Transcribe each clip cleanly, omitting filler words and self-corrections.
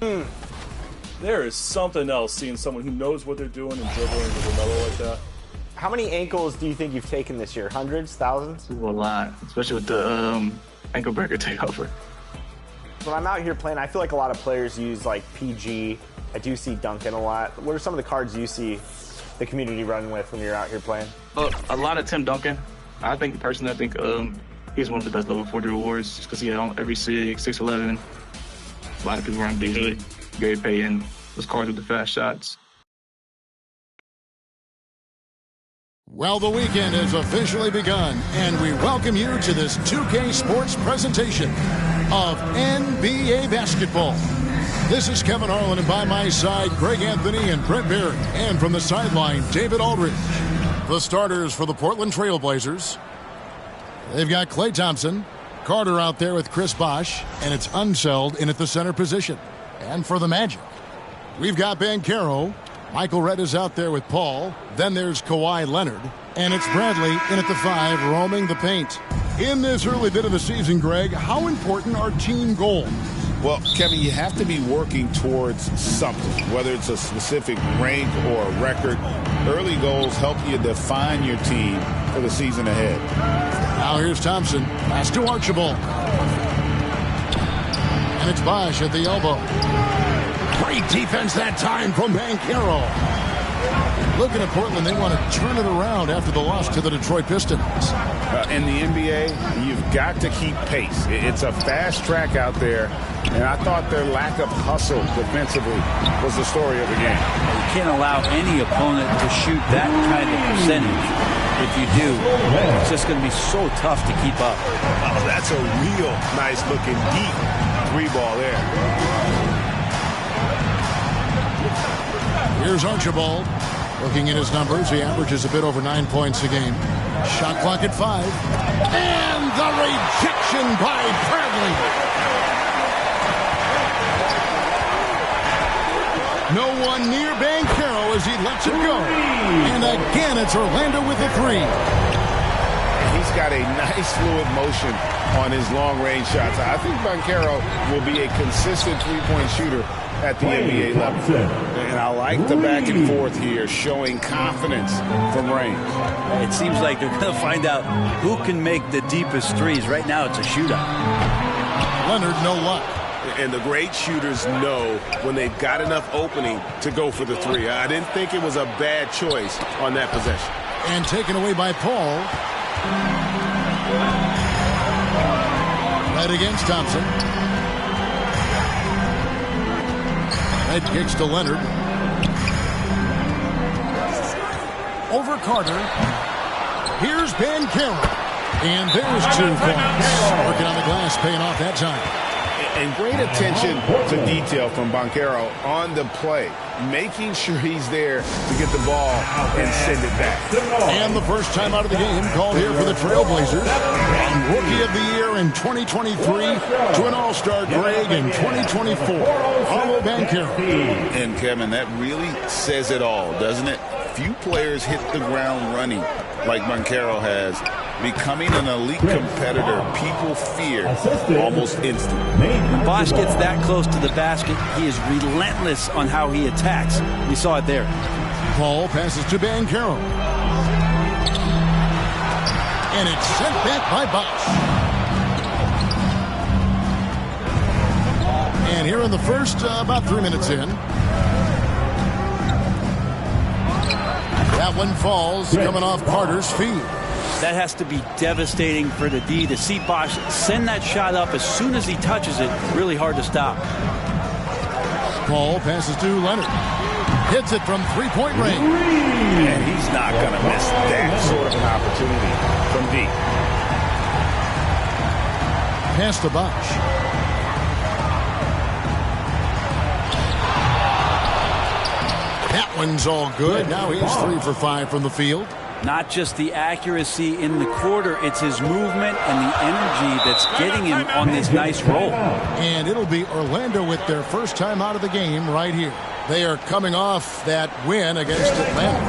There is something else seeing someone who knows what they're doing and dribbling with another like that. How many ankles do you think you've taken this year? Hundreds? Thousands? A lot, especially with the ankle breaker takeover. When I'm out here playing, I feel like a lot of players use like PG. I do see Duncan a lot. What are some of the cards you see the community running with when you're out here playing? A lot of Tim Duncan. I think he's one of the best level 40 rewards just because he had on every 6'11". A lot of people run DJ, Gary Payton, those cards with the fast shots. Well, the weekend has officially begun, and we welcome you to this 2K Sports presentation of NBA basketball. This is Kevin Harlan, and by my side, Greg Anthony and Brett Barrett. And from the sideline, David Aldridge. The starters for the Portland Trailblazers. They've got Klay Thompson, Carter out there with Chris Bosh, and it's Unseld in at the center position. And for the Magic, we've got Banchero. Michael Redd is out there with Paul. Then there's Kawhi Leonard. And it's Bradley in at the 5, roaming the paint. In this early bit of the season, Greg, how important are team goals? Well, Kevin, you have to be working towards something, whether it's a specific rank or a record. Early goals help you define your team for the season ahead. Now here's Thompson. Pass to Archibald. And it's Bosh at the elbow. Great defense that time from Banchero. Looking at Portland, they want to turn it around after the loss to the Detroit Pistons. In the NBA, you've got to keep pace. It's a fast track out there, and I thought their lack of hustle defensively was the story of the game. You can't allow any opponent to shoot that kind of percentage. If you do, it's just going to be so tough to keep up. Oh, that's a real nice-looking deep three-ball there. Here's Archibald. Looking at his numbers, he averages a bit over 9 points a game. Shot clock at 5. And the rejection by Bradley. No one near Banchero as he lets it go. And again, it's Orlando with a 3. He's got a nice fluid motion on his long-range shots. I think Banchero will be a consistent three-point shooter at the NBA level. And I like the back and forth here, showing confidence from range. It seems like they're going to find out who can make the deepest threes. Right now, it's a shootout. Leonard, no luck. And the great shooters know when they've got enough opening to go for the three. I didn't think it was a bad choice on that possession. And taken away by Paul. Right against Thompson. Head kicks to Leonard. Over Carter. Here's Banchero. And there's 2 points. Working on the glass, paying off that time. And great attention to detail from Banchero on the play, making sure he's there to get the ball and send it back. And the first time out of the game called here for the Trailblazers. From Rookie of the Year in 2023 to an All-Star Greg in 2024. Paolo Banchero. And Kevin, that really says it all, doesn't it? Few players hit the ground running like Banchero has. Becoming an elite competitor, people fear almost instantly. When Bosh gets that close to the basket, he is relentless on how he attacks. We saw it there. Paul passes to Banchero. And it's sent back by Bosh. And here in the first, about 3 minutes in. That one falls, coming off Carter's feet. That has to be devastating for the D to see Bosh send that shot up as soon as he touches it. Really hard to stop. Paul passes to Leonard. Hits it from three-point range. And he's not going to miss that sort of an opportunity from deep. Pass to Bosh. That one's all good. Now he's 3 for 5 from the field. Not just the accuracy in the quarter, it's his movement and the energy that's getting him on this nice roll. And it'll be Orlando with their first time out of the game right here. They are coming off that win against Atlanta.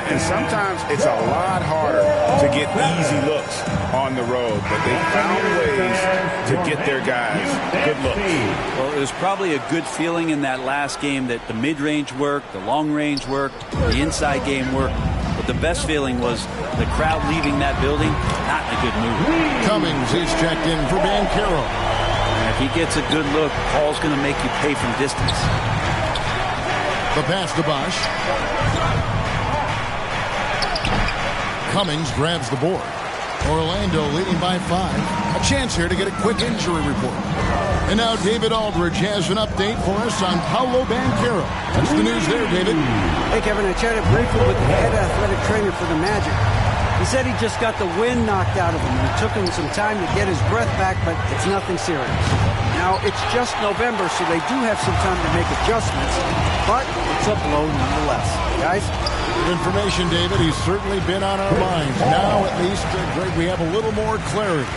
And sometimes it's a lot harder to get easy looks on the road, but they found ways to get their guys good looks. Well, it was probably a good feeling in that last game that the mid-range worked, the long-range worked, the inside game worked. But the best feeling was the crowd leaving that building, not in a good mood. Cummings is checked in for Bancaro. And if he gets a good look, Paul's going to make you pay from distance. The pass to Bosch. Cummings grabs the board. Orlando leading by 5. A chance here to get a quick injury report. And now David Aldridge has an update for us on Paolo Bancaro. What's the news there, David? Hey, Kevin, I chatted briefly with the head athletic trainer for the Magic. He said he just got the wind knocked out of him. It took him some time to get his breath back, but it's nothing serious. Now, it's just November, so they do have some time to make adjustments, but it's a blow nonetheless. Guys? Good information, David. He's certainly been on our minds. Now, at least, Greg, we have a little more clarity.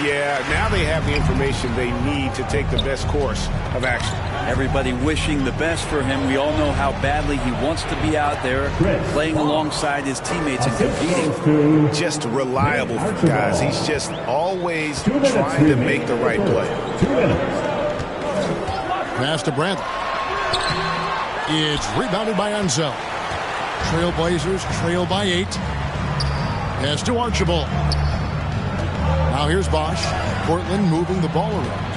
Yeah, now they have the information they need to take the best course of action. Everybody wishing the best for him. We all know how badly he wants to be out there playing alongside his teammates and competing. Just reliable for guys. He's just always trying to make the right play. Pass to Bradley. It's rebounded by Ansel. Trailblazers trail by 8. Pass to Archibald. Now here's Bosch. Portland moving the ball around.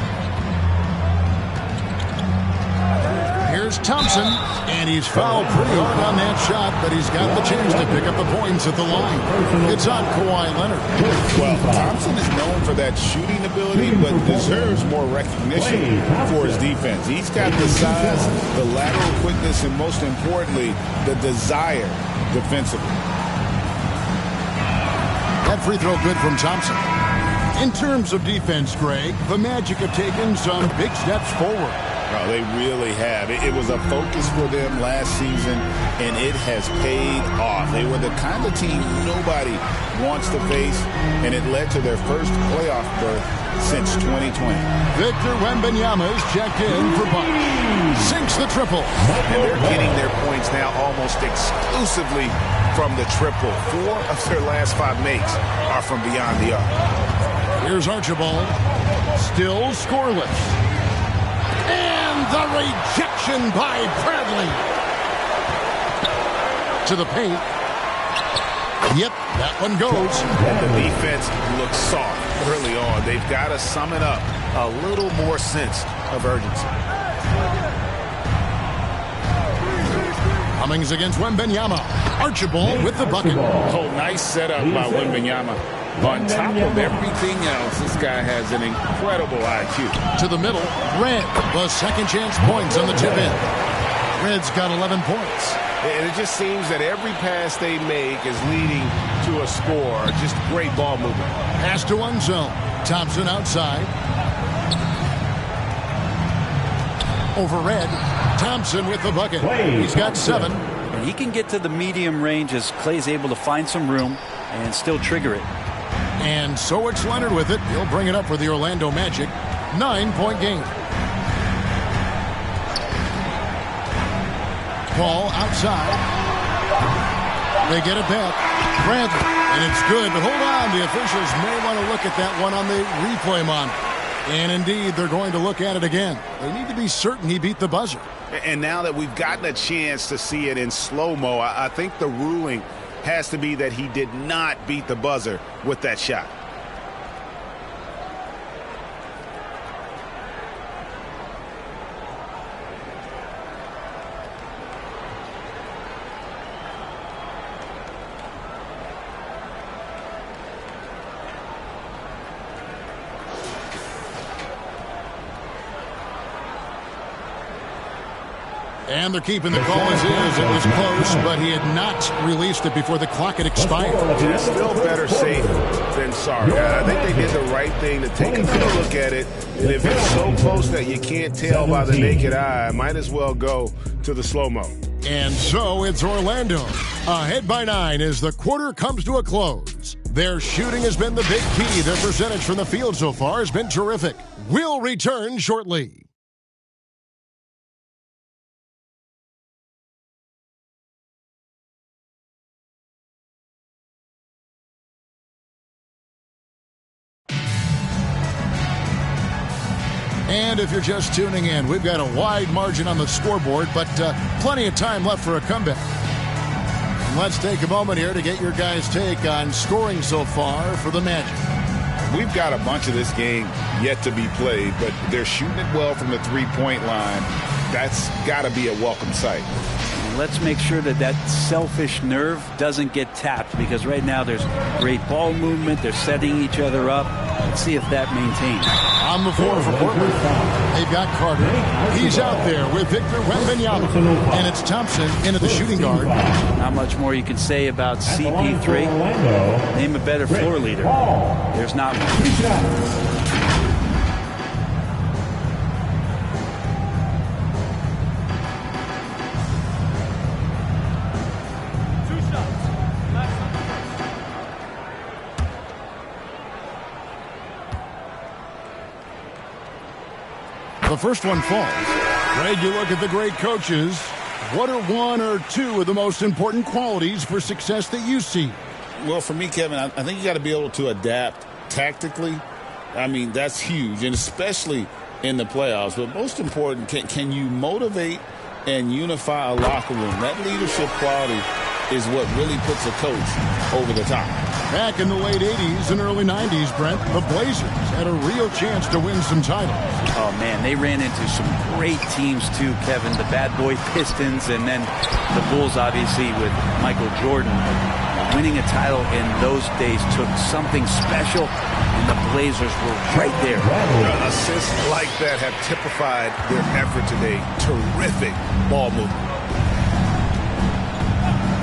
Here's Thompson, and he's fouled pretty hard on that shot, but he's got the chance to pick up the points at the line. It's on Kawhi Leonard. Well, Thompson is known for that shooting ability, but deserves more recognition for his defense. He's got the size, the lateral quickness, and most importantly, the desire defensively. That free throw good from Thompson. In terms of defense, Greg, the Magic have taken some big steps forward. Oh, they really have. It was a focus for them last season, and it has paid off. They were the kind of team nobody wants to face, and it led to their first playoff berth since 2020. Victor Wembanyama is checked in for Bucks. Sinks the triple. And they're getting their points now almost exclusively from the triple. 4 of their last 5 makes are from beyond the arc. Here's Archibald. Still scoreless. And the rejection by Bradley. To the paint. Yep, that one goes. And the defense looks soft early on. They've got to sum it up. A little more sense of urgency. Cummings against Wembanyama. Archibald with the bucket. Oh, nice setup by Wembanyama. On top of everything else, this guy has an incredible IQ. To the middle, Red. The second chance points on the tip in. Red's got 11 points. And it just seems that every pass they make is leading to a score. Just great ball movement. Pass to one zone. Thompson outside. Over Red. Thompson with the bucket. He's got 7. And he can get to the medium range as Clay's able to find some room and still trigger it. And so it's Leonard with it. He'll bring it up for the Orlando Magic. 9-point game. Paul outside. They get it back. Bradley. And it's good, but hold on. The officials may want to look at that one on the replay monitor. And indeed, they're going to look at it again. They need to be certain he beat the buzzer. And now that we've gotten a chance to see it in slow-mo, I think the ruling has to be that he did not beat the buzzer with that shot. And they're keeping the call as is. It was close, but he had not released it before the clock had expired. It's still better safe than sorry. I think they did the right thing to take a good look at it. And if it's so close that you can't tell by the naked eye, might as well go to the slow-mo. And so it's Orlando. Ahead by 9 as the quarter comes to a close. Their shooting has been the big key. Their percentage from the field so far has been terrific. We'll return shortly. And if you're just tuning in, we've got a wide margin on the scoreboard, but plenty of time left for a comeback. And let's take a moment here to get your guys' take on scoring so far for the Magic. We've got a bunch of this game yet to be played, but they're shooting it well from the three-point line. That's got to be a welcome sight. Let's make sure that that selfish nerve doesn't get tapped, because right now there's great ball movement. They're setting each other up. Let's see if that maintains. On the floor for Portland, they've got Carter. He's out there with Victor Wembanyama. And it's Thompson into the shooting guard. Not much more you can say about CP3. Name a better floor leader. There's not one. The first one falls. Greg, you look at the great coaches. What are one or two of the most important qualities for success that you see? Well, for me, Kevin, I think you got to be able to adapt tactically. I mean, that's huge, and especially in the playoffs. But most important, can you motivate and unify a locker room? That leadership quality is what really puts a coach over the top. Back in the late 80s and early 90s, Brent, the Blazers had a real chance to win some titles. Oh, man, they ran into some great teams, too, Kevin. The bad boy Pistons, and then the Bulls, obviously, with Michael Jordan. Winning a title in those days took something special, and the Blazers were right there. Assists like that have typified their effort today. Terrific ball movement.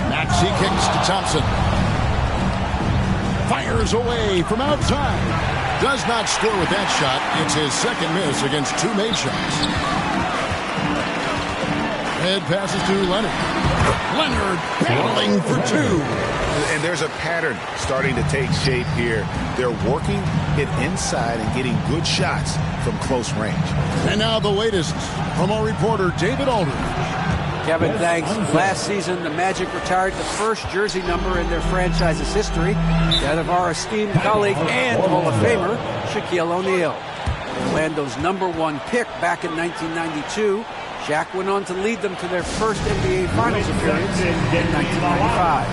Maxey kicks to Thompson. Fires away from outside. Does not score with that shot. It's his second miss against two made shots. Head passes to Leonard. Leonard battling for two. And there's a pattern starting to take shape here. They're working it inside and getting good shots from close range. And now the latest from our reporter, David Aldridge. Kevin, thanks. Last season, the Magic retired the first jersey number in their franchise's history, that of our esteemed colleague and Hall of Famer, Shaquille O'Neal. Orlando's #1 pick back in 1992, Shaq went on to lead them to their first NBA Finals appearance in 1995.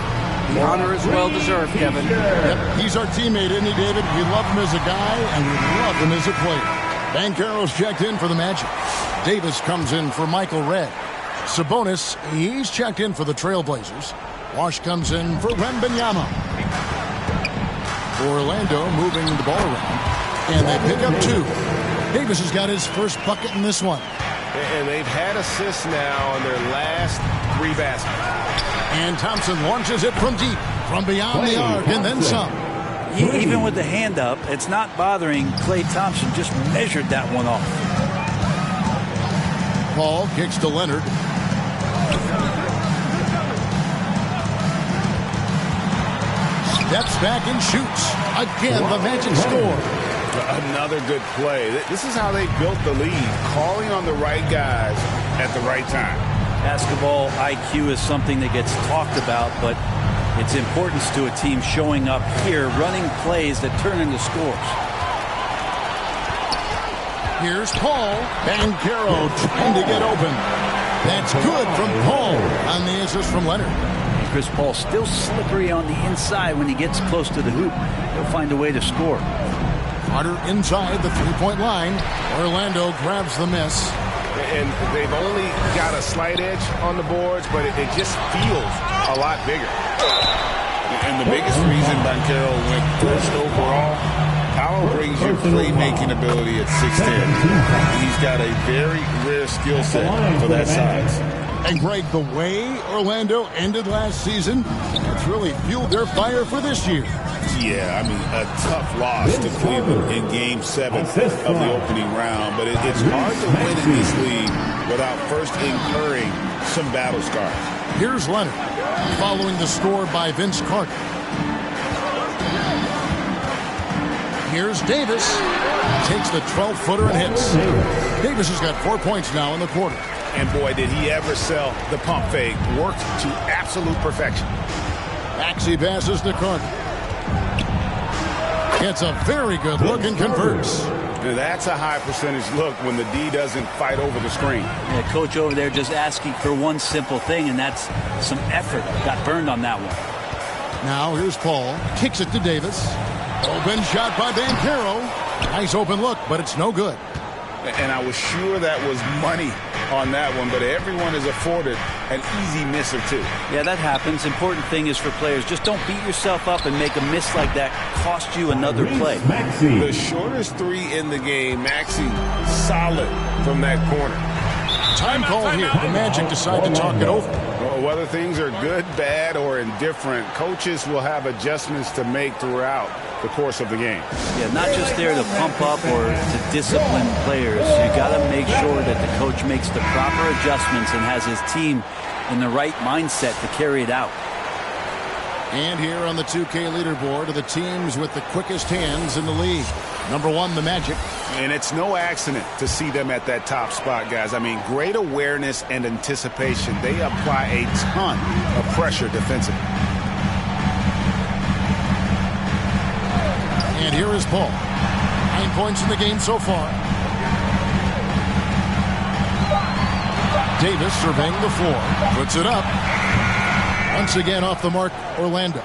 The honor is well-deserved, Kevin. Yep, he's our teammate, isn't he, David? We love him as a guy, and we love him as a player. Banchero's checked in for the Magic. Davis comes in for Michael Redd. Sabonis, he's checked in for the Trailblazers. Wash comes in for Wembanyama. Orlando moving the ball around. And they pick up two. Davis has got his first bucket in this one. And they've had assists now on their last three baskets. And Thompson launches it from deep, from beyond the arc, and then some. Even with the hand up, it's not bothering Klay Thompson. Just measured that one off. Paul kicks to Leonard. Steps back and shoots. Again, the Magic score. Another good play. This is how they built the lead, calling on the right guys at the right time. Basketball IQ is something that gets talked about, but its importance to a team showing up here, running plays that turn into scores. Here's Paul. Banchero trying to get open. That's good from Paul on the assist from Leonard. And Chris Paul still slippery on the inside when he gets close to the hoop. He'll find a way to score. Carter inside the three-point line. Orlando grabs the miss. And they've only got a slight edge on the boards, but it just feels a lot bigger. And the biggest reason Banchero went first overall, Powell brings you playmaking ability at 6'10". He's got a very rare skill set for that size. And Greg, the way Orlando ended last season, it's really fueled their fire for this year. Yeah, I mean, a tough loss to Cleveland in Game 7 of the opening round. But it's hard to win in this league without first incurring some battle scars. Here's Leonard, following the score by Vince Carter. Here's Davis. Takes the 12-footer and hits. Davis has got 4 points now in the quarter. And boy, did he ever sell the pump fake. Worked to absolute perfection. Maxey passes to Carter. Gets a very good look and converts. Now that's a high percentage look when the D doesn't fight over the screen. Yeah, coach over there just asking for one simple thing, and that's some effort. Got burned on that one. Now here's Paul. Kicks it to Davis. Open shot by Banchero. Nice open look, but it's no good. And I was sure that was money on that one, but everyone is afforded an easy miss or two. Yeah, that happens. Important thing is for players, just don't beat yourself up and make a miss like that cost you another play. The shortest three in the game, Maxey, solid from that corner. Time call here. The Magic decide to talk it over. Well, whether things are good, bad, or indifferent, coaches will have adjustments to make throughout the course of the game. Yeah, not just there to pump up or to discipline players. You got to make sure that the coach makes the proper adjustments and has his team in the right mindset to carry it out. And here on the 2K leaderboard are the teams with the quickest hands in the league. Number 1, the Magic. And it's no accident to see them at that top spot, guys. I mean, great awareness and anticipation. They apply a ton of pressure defensively. And here is Paul. 9 points in the game so far. Davis surveying the floor. Puts it up. Once again off the mark, Orlando.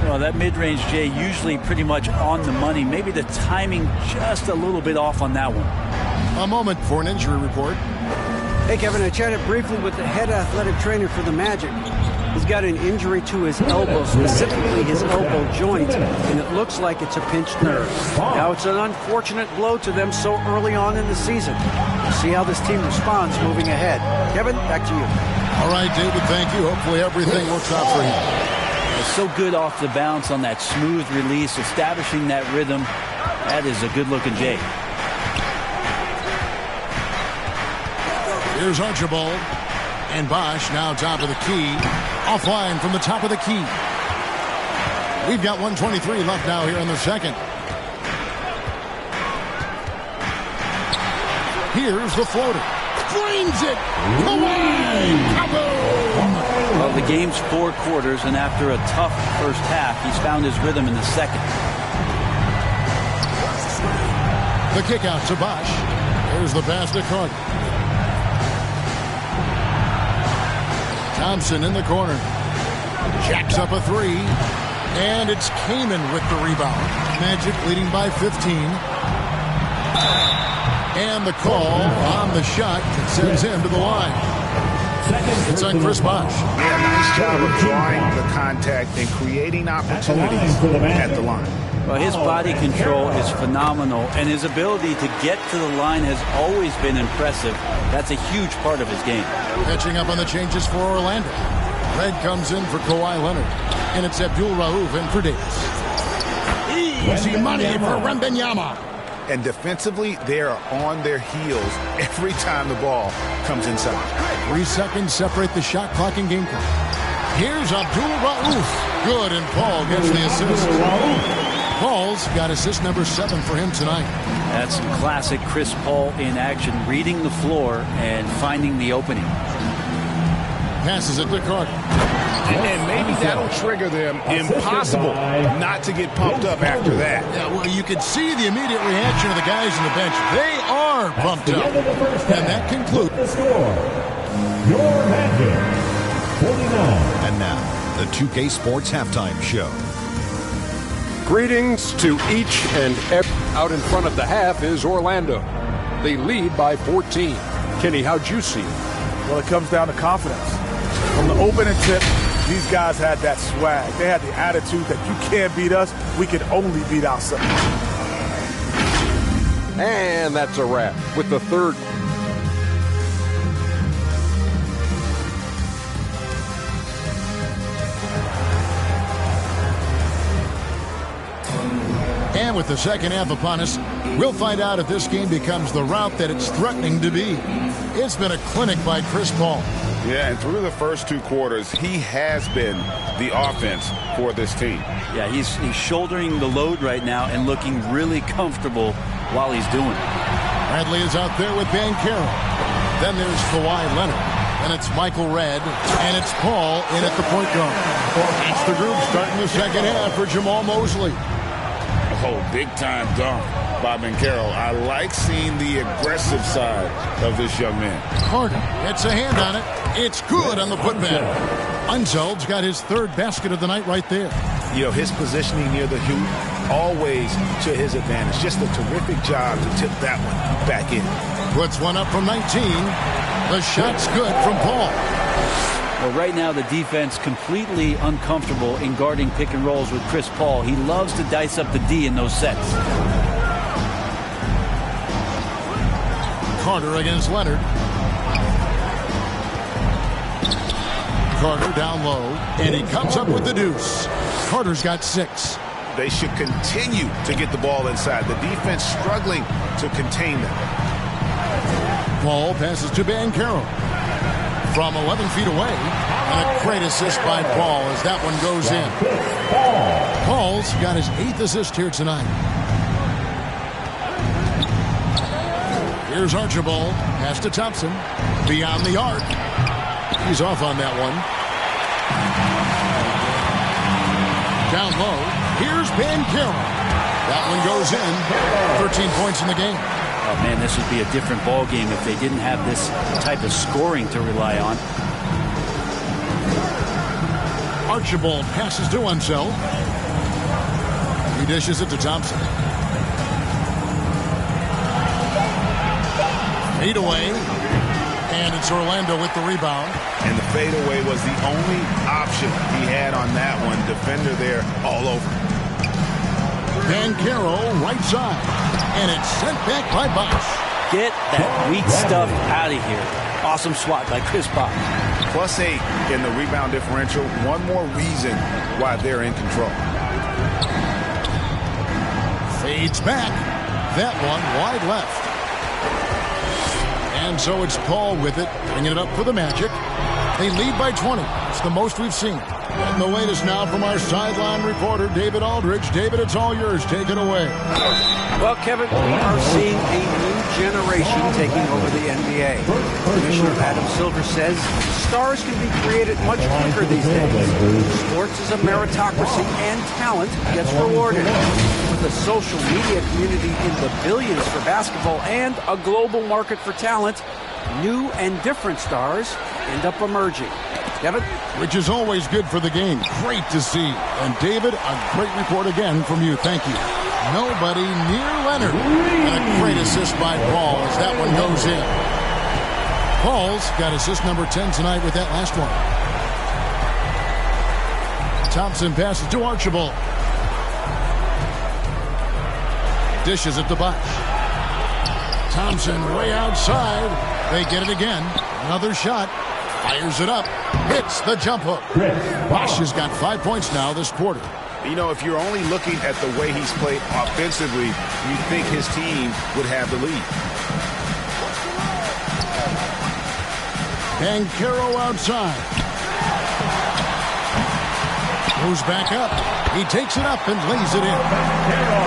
Well, that mid-range, Jay, usually pretty much on the money. Maybe the timing just a little bit off on that one. A moment for an injury report. Hey, Kevin, I chatted briefly with the head athletic trainer for the Magic. He's got an injury to his elbow, specifically his elbow joint, and it looks like it's a pinched nerve. Now, it's an unfortunate blow to them so early on in the season. We'll see how this team responds moving ahead. Kevin, back to you. All right, David, thank you. Hopefully everything works out for him. So good off the bounce on that smooth release, establishing that rhythm. That is a good-looking Jay. Here's Archibald. And Bosch now top of the key. Offline from the top of the key. We've got 1:23 left now here in the second. Here's the floater. Frames it. Kawhi. Kaboom. Well, the game's 4 quarters, and after a tough first half, he's found his rhythm in the second. The kick out to Bosch. Here's the pass to Carter. Thompson in the corner. Jacks up a 3. And it's Kaman with the rebound. Magic leading by 15. And the call on the shot that sends him to the line. It's on Chris Bosch. Yeah, nice job of drawing the contact and creating opportunities at the line. Well, his body control is phenomenal, and his ability to get to the line has always been impressive. That's a huge part of his game. Catching up on the changes for Orlando. Red comes in for Kawhi Leonard, and it's Abdul Rauf in for Davis. Easy money for Wembanyama. And defensively, they are on their heels every time the ball comes inside. 3 seconds separate the shot clock and game clock. Here's Abdul Rauf. Good, and Paul gets the assist. Paul's got assist number 7 for him tonight. That's some classic Chris Paul in action, reading the floor and finding the opening. Passes it to Carter. And maybe that'll trigger them. Impossible not to get pumped up after that. Yeah, well, you could see the immediate reaction of the guys on the bench. They are pumped up. And that concludes the score. Your Magic 49. And now, the 2K Sports Halftime Show. Greetings to each and every. Out in front of the half is Orlando. They lead by 14. Kenny, how'd you see it? Well, it comes down to confidence. From the opening tip, these guys had that swag. They had the attitude that you can't beat us, we can only beat ourselves. And that's a wrap with the third. And with the second half upon us, we'll find out if this game becomes the route that it's threatening to be. It's been a clinic by Chris Paul. Yeah, and through the first 2 quarters, he has been the offense for this team. Yeah, he's shouldering the load right now and looking really comfortable while he's doing it. Bradley is out there with Banchero. Then there's Kawhi Leonard. And it's Michael Redd. And it's Paul in at the point guard. That's the group starting the second half for Jamal Mosley. Oh, big-time dunk by Banchero. I like seeing the aggressive side of this young man. Carter gets a hand on it. It's good on the putback. Unzeld's got his third basket of the night right there. You know, his positioning near the hoop, always to his advantage. Just a terrific job to tip that one back in. Puts one up from 19. The shot's good from Paul. Well, right now the defense completely uncomfortable in guarding pick and rolls with Chris Paul. He loves to dice up the D in those sets. Carter against Leonard. Carter down low, and he comes up with the deuce. Carter's got 6. They should continue to get the ball inside. The defense struggling to contain them. Paul passes to Banchero from 11 feet away, and a great assist by Paul as that one goes in. Paul's got his 8th assist here tonight. Here's Archibald, pass to Thompson, beyond the arc. He's off on that one. Down low, here's Banchero. That one goes in. 13 points in the game. Oh, man, this would be a different ball game if they didn't have this type of scoring to rely on. Archibald passes to Unseld. He dishes it to Thompson. Fade away. And it's Orlando with the rebound. And the fadeaway was the only option he had on that one. Defender there all over. Banchero right side. And it's sent back by Bosch. Get that weak stuff out of here. Awesome swat by Chris Bosch. +8 in the rebound differential. One more reason why they're in control. Fades back. That one wide left. And so it's Paul with it, bringing it up for the Magic. They lead by 20. It's the most we've seen. And the latest now from our sideline reporter, David Aldridge. David, it's all yours. Take it away. Well, Kevin, we are seeing a new generation taking over the NBA. Commissioner Adam Silver says stars can be created much quicker these days. Sports is a meritocracy, and talent gets rewarded. With a social media community in the billions for basketball and a global market for talent, new and different stars end up emerging. Kevin? Which is always good for the game. Great to see. And David, a great report again from you. Thank you. Nobody near Leonard. And a great assist by Paul as that one goes in. Paul's got assist number 10 tonight with that last one. Thompson passes to Archibald. Dishes it to Bosch. Thompson way outside. They get it again. Another shot. Fires it up. Hits the jump hook. Bosch has got 5 points now this quarter. You know, if you're only looking at the way he's played offensively, you'd think his team would have the lead. Banchero outside. Goes back up. He takes it up and lays it in.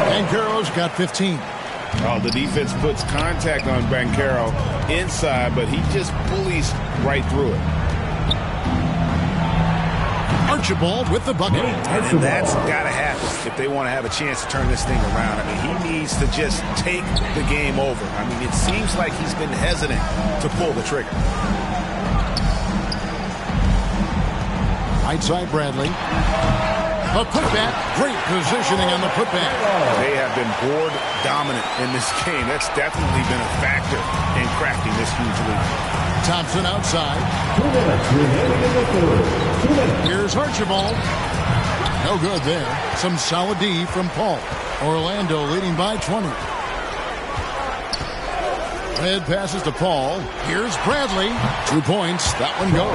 Banchero's got 15. Oh, the defense puts contact on Banchero inside, but he just bullies right through it. Archibald with the bucket. And that's got to happen if they want to have a chance to turn this thing around. I mean, he needs to just take the game over. I mean, it seems like he's been hesitant to pull the trigger. Right side, Bradley. A putback. Great positioning on the putback. They have been board dominant in this game. That's definitely been a factor in crafting this huge lead. Thompson outside. 2 minutes remaining in the third. 2 minutes. Here's Archibald. No good there. Some solid D from Paul. Orlando leading by 20. Red passes to Paul. Here's Bradley. 2 points. That one goes.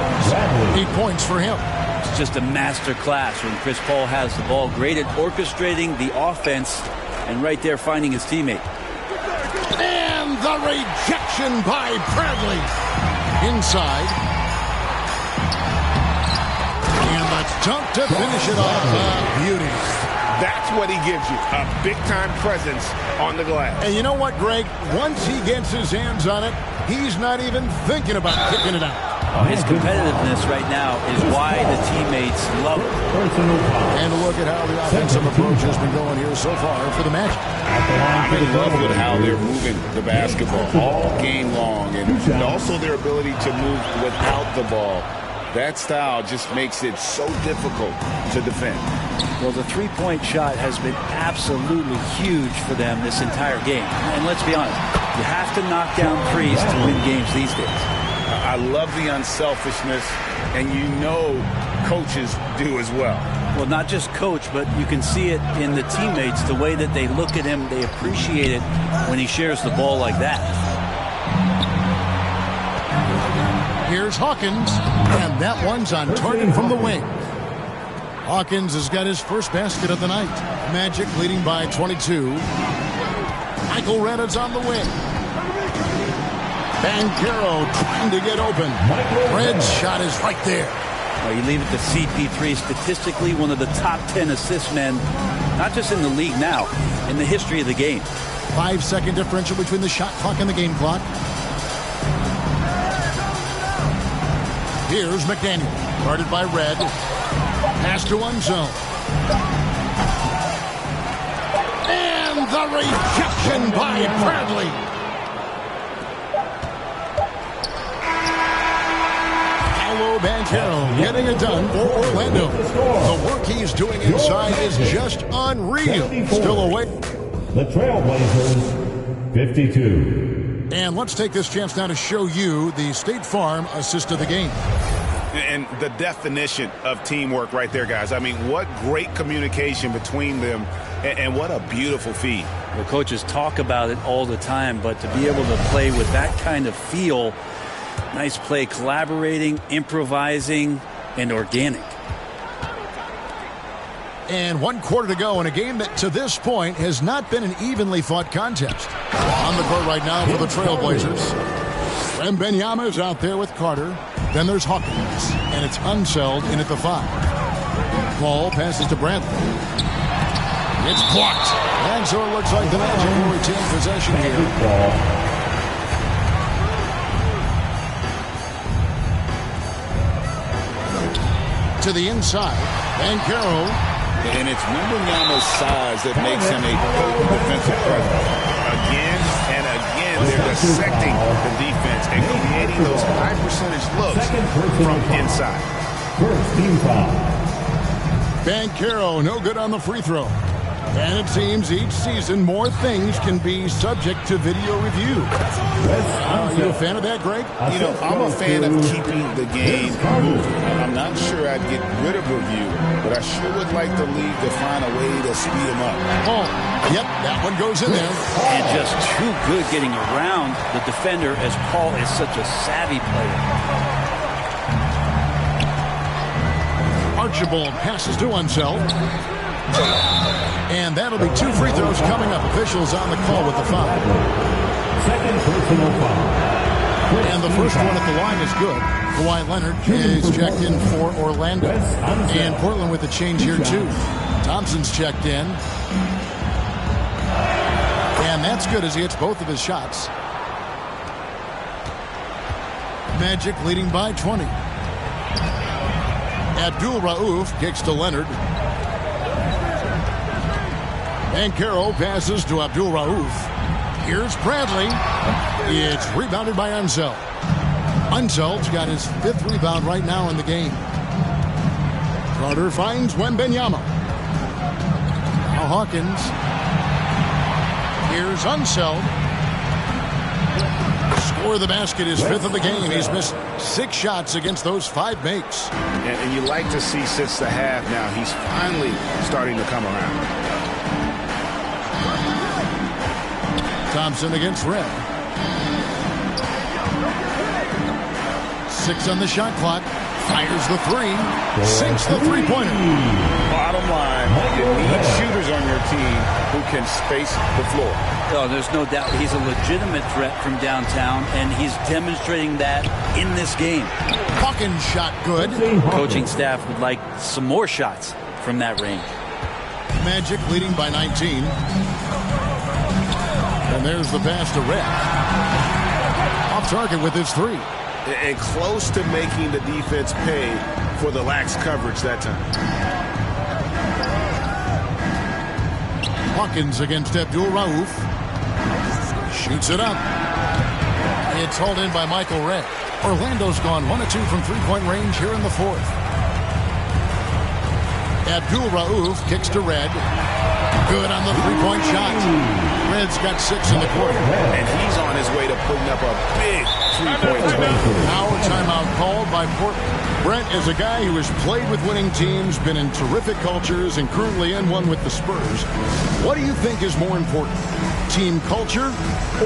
8 points for him. It's just a master class when Chris Paul has the ball. Great at orchestrating the offense and right there finding his teammate. And the rejection by Bradley. Inside. And let's dunk to finish it off. Beauty. That's what he gives you, a big-time presence on the glass. And you know what, Greg? Once he gets his hands on it, he's not even thinking about kicking it out. His competitiveness right now is why the teammates love it. And look at how the offensive approach has been going here so far for the Magic. I'm in love with how they're moving the basketball all game long, and also their ability to move without the ball. That style just makes it so difficult to defend. Well, the three-point shot has been absolutely huge for them this entire game. And let's be honest, you have to knock down threes to win games these days. I love the unselfishness, and you know coaches do as well. Well, not just coach, but you can see it in the teammates, the way that they look at him. They appreciate it when he shares the ball like that. Here's Hawkins, and that one's on target from the wing. Hawkins has got his first basket of the night. Magic leading by 22. Michael Reddit's on the wing. Banchero trying to get open. Red's shot is right there. Well, you leave it to CP3, statistically one of the top 10 assist men, not just in the league now, in the history of the game. 5-second differential between the shot clock and the game clock. Here's McDaniel, guarded by Red. Pass to one zone. And the rejection by Bradley. Paolo Banchero getting it done for Orlando. The work he's doing inside is just unreal. Still away. The Trailblazers, 52. And let's take this chance now to show you the State Farm assist of the game. And the definition of teamwork right there, guys. I mean, what great communication between them, and what a beautiful feed. Well, coaches talk about it all the time, but to be able to play with that kind of feel, nice play, collaborating, improvising, and organic. And 1 quarter to go in a game that to this point has not been an evenly fought contest. On the court right now for the Trailblazers. Wembanyama is out there with Carter. Then there's Hawkins, and it's Unseld in at the 5. Ball passes to Bradley. It's blocked. And so it looks like the Magic will retain possession here. To the inside. Banchero. And it's Wembanyama's size that makes him a potent defensive presence. Again and again, they're dissecting the defense and creating those high percentage looks from inside. First team foul. Banchero, no good on the free throw. And it seems each season more things can be subject to video review. Are you a fan of that, Greg? You know, I'm a fan of keeping the game moving. I'm not sure I'd get rid of review, but I sure would like the league to find a way to speed them up. Oh, yep, that one goes in there. And just too good getting around the defender, as Paul is such a savvy player. Archibald passes to Unseld. And that'll be 2 free throws coming up. Officials on the call with the foul. Second personal foul. And the first one at the line is good. Kawhi Leonard is checked in for Orlando. And Portland with a change here too. Thompson's checked in. And that's good as he hits both of his shots. Magic leading by 20. Abdul Rauf kicks to Leonard. Banchero passes to Abdul Rauf. Here's Bradley. It's rebounded by Unseld. Unseld's got his 5th rebound right now in the game. Carter finds Wembanyama. Now Hawkins. Here's Unseld. Score the basket, his 5th of the game. He's missed 6 shots against those 5 makes. And you like to see since the half now, he's finally starting to come around. Thompson against Red. 6 on the shot clock. Fires the 3. Sinks the three-pointer. Bottom line, you need shooters on your team who can space the floor. Oh, there's no doubt he's a legitimate threat from downtown, and he's demonstrating that in this game. Hawkins shot good. Coaching staff would like some more shots from that range. Magic leading by 19. And there's the pass to Red. Off target with his three. And close to making the defense pay for the lax coverage that time. Hawkins against Abdul Rauf. Shoots it up. It's hauled in by Michael Red. Orlando's gone 1 of 2 from three-point range here in the fourth. Abdul Rauf kicks to Red. Good on the three-point shot. Red's got 6 in the quarter. And he's on his way to putting up a big three-point shot. Now a timeout called by Portland. Brent is a guy who has played with winning teams, been in terrific cultures, and currently in one with the Spurs. What do you think is more important, team culture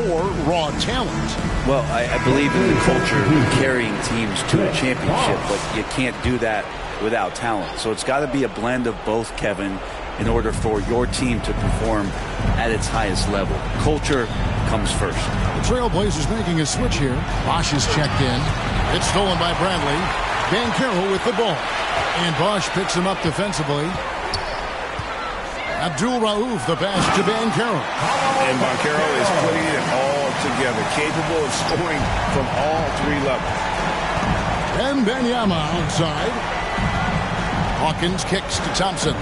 or raw talent? Well, I believe in the culture of carrying teams to a championship, but you can't do that without talent. So it's got to be a blend of both, Kevin, in order for your team to perform at its highest level. Culture comes first. The Trailblazers making a switch here. Bosch is checked in. It's stolen by Bradley. Banchero with the ball. And Bosch picks him up defensively. Abdul Rauf, the pass to Banchero. And Banchero is putting it all together, capable of scoring from all 3 levels. And Benyama outside. Hawkins kicks to Thompson.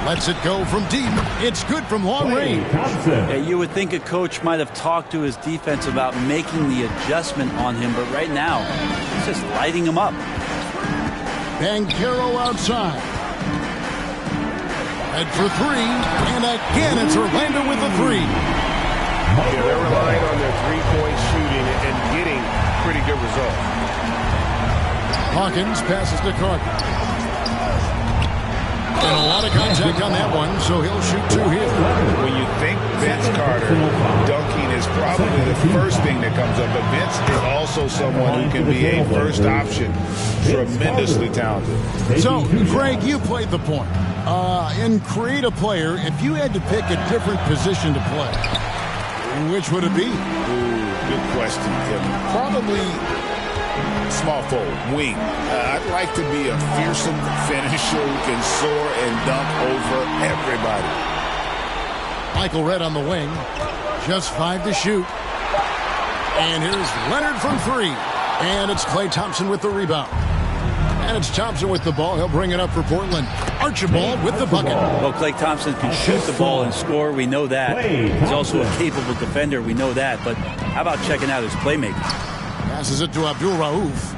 Lets it go from deep. It's good from long range. Yeah, you would think a coach might have talked to his defense about making the adjustment on him, but right now, he's just lighting him up. Banchero outside. Head for 3. And again, it's Orlando with the 3. Yeah, they're relying on their three-point shooting and getting pretty good results. Hawkins passes to Carter. And a lot of contact on that one, so he'll shoot 2 here. When you think Vince Carter, dunking is probably the first thing that comes up. But Vince is also someone who can be a first option. Tremendously talented. So, Greg, you played the point. In create a player, if you had to pick a different position to play, which would it be? Ooh, good question, Kevin. Probably small forward, wing. I'd like to be a fearsome finisher who can soar and dunk over everybody. Michael Red on the wing. Just 5 to shoot. And here's Leonard from 3. And it's Klay Thompson with the rebound. And it's Thompson with the ball. He'll bring it up for Portland. Archibald with the bucket. Well, Klay Thompson can shoot the ball and score. We know that. He's also a capable defender. We know that. But how about checking out his playmaking? Passes it to Abdul Rauf.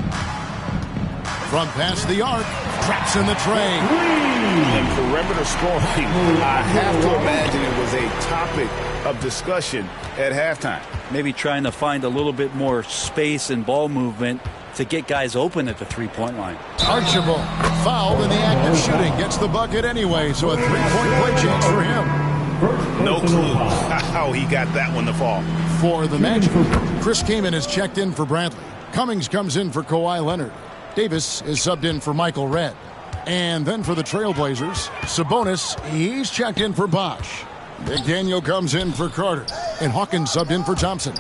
From past the arc. Traps in the tray. And perimeter scoring, I have to imagine it was a topic of discussion at halftime. Maybe trying to find a little bit more space and ball movement to get guys open at the three-point line. Archibald, fouled in the act of shooting, gets the bucket anyway, so a three-point play chance for him. No clue how he got that one to fall. For the Magic, Chris Kaman is checked in for Bradley. Cummings comes in for Kawhi Leonard. Davis is subbed in for Michael Red. And then for the Trailblazers, Sabonis, he's checked in for Bosch. McDaniel comes in for Carter. And Hawkins subbed in for Thompson.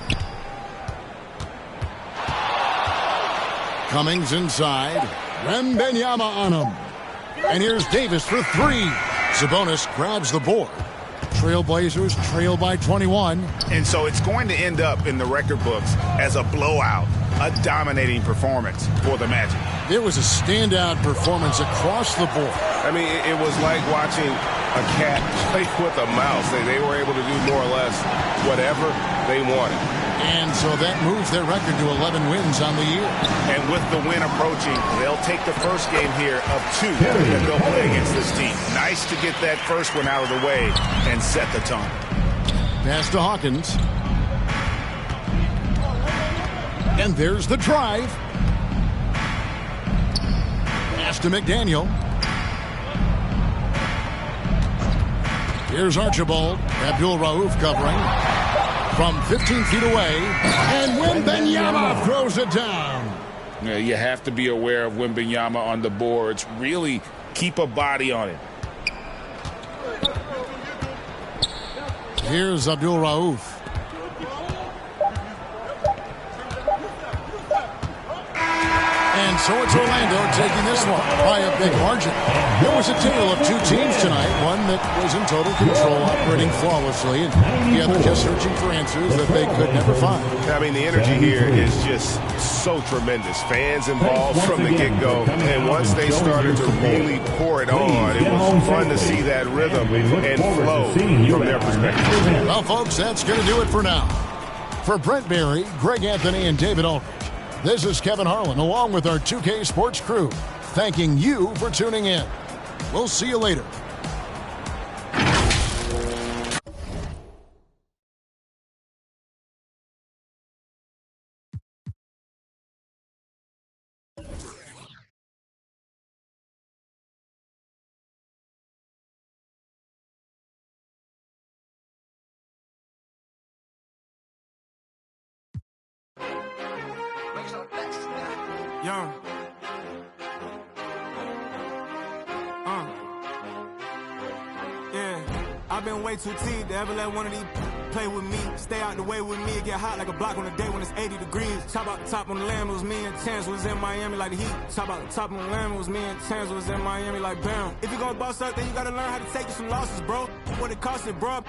Cummings inside. Wembanyama on him. And here's Davis for 3. Sabonis grabs the board. Trailblazers trail by 21. And so it's going to end up in the record books as a blowout, a dominating performance for the Magic. It was a standout performance across the board. I mean, it was like watching a cat play with a mouse. They were able to do more or less whatever they wanted. And so that moves their record to 11 wins on the year. And with the win approaching, they'll take the first game here of 2 that they'll play against this team. Nice to get that first one out of the way and set the tone. Pass to Hawkins. And there's the drive. Pass to McDaniel. Here's Archibald. Abdul Rauf covering. From 15 feet away, and Wembanyama throws it down. Yeah, you have to be aware of Wembanyama on the boards. Really keep a body on it. Here's Abdul Rauf. And so it's Orlando taking this one by a big margin. It was a tale of two teams tonight, one that was in total control, operating flawlessly, and the other just searching for answers that they could never find. I mean, the energy here is just so tremendous. Fans involved from the get-go, and once they started to really pour it on, it was fun to see that rhythm and flow from their perspective. Well, folks, that's going to do it for now. For Brent Berry, Greg Anthony, and David Aldridge, this is Kevin Harlan, along with our 2K Sports crew, thanking you for tuning in. We'll see you later. Young. Yeah. I've been way too teed to ever let one of these play with me. Stay out the way with me. It get hot like a block on a day when it's 80 degrees. Top out the top on the lamb, it was me and Chance was in Miami like the Heat. Top out the top on the lamb, it was me and Chance was in Miami like bam. If you gonna boss up, then you gotta learn how to take some losses, bro. What it cost it, bro.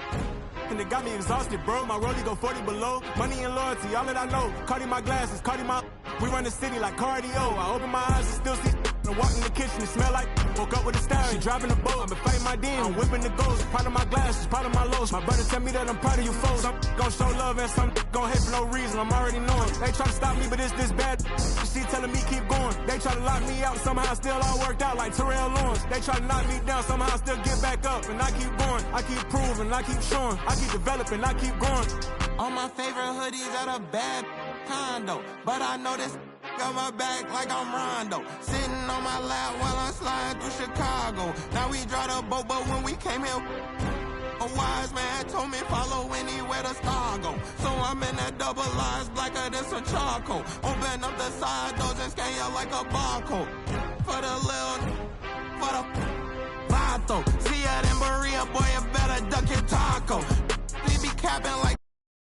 And it got me exhausted, bro. My rollie go 40 below. Money and loyalty, all that I know. Cardi my glasses, Cardi my... We run the city like cardio. I open my eyes and still see... I walk in the kitchen, it smell like... Woke up with a style, she driving the boat. I've been fighting my demons, I'm whipping the ghost. Proud of my glasses, proud of my lows. My brother tell me that I'm proud of you folks. I'm gonna show love and some gonna hate for no reason. I'm already knowing. They try to stop me, but it's this bad. She telling me keep going. They try to lock me out, somehow still all worked out like Terrell Lawrence. They try to knock me down, somehow still get back up. And I keep going, I keep proving, I keep showing. I keep developing, I keep growing. All my favorite hoodies at a bad condo. But I know this got my back like I'm Rondo. Sitting on my lap while I'm sliding through Chicago. Now we drive the boat, but when we came here, a wise man told me follow anywhere the star go. So I'm in that double R's blacker than some charcoal. Open up the side doors and scan you like a barcode. For the little, for the vato.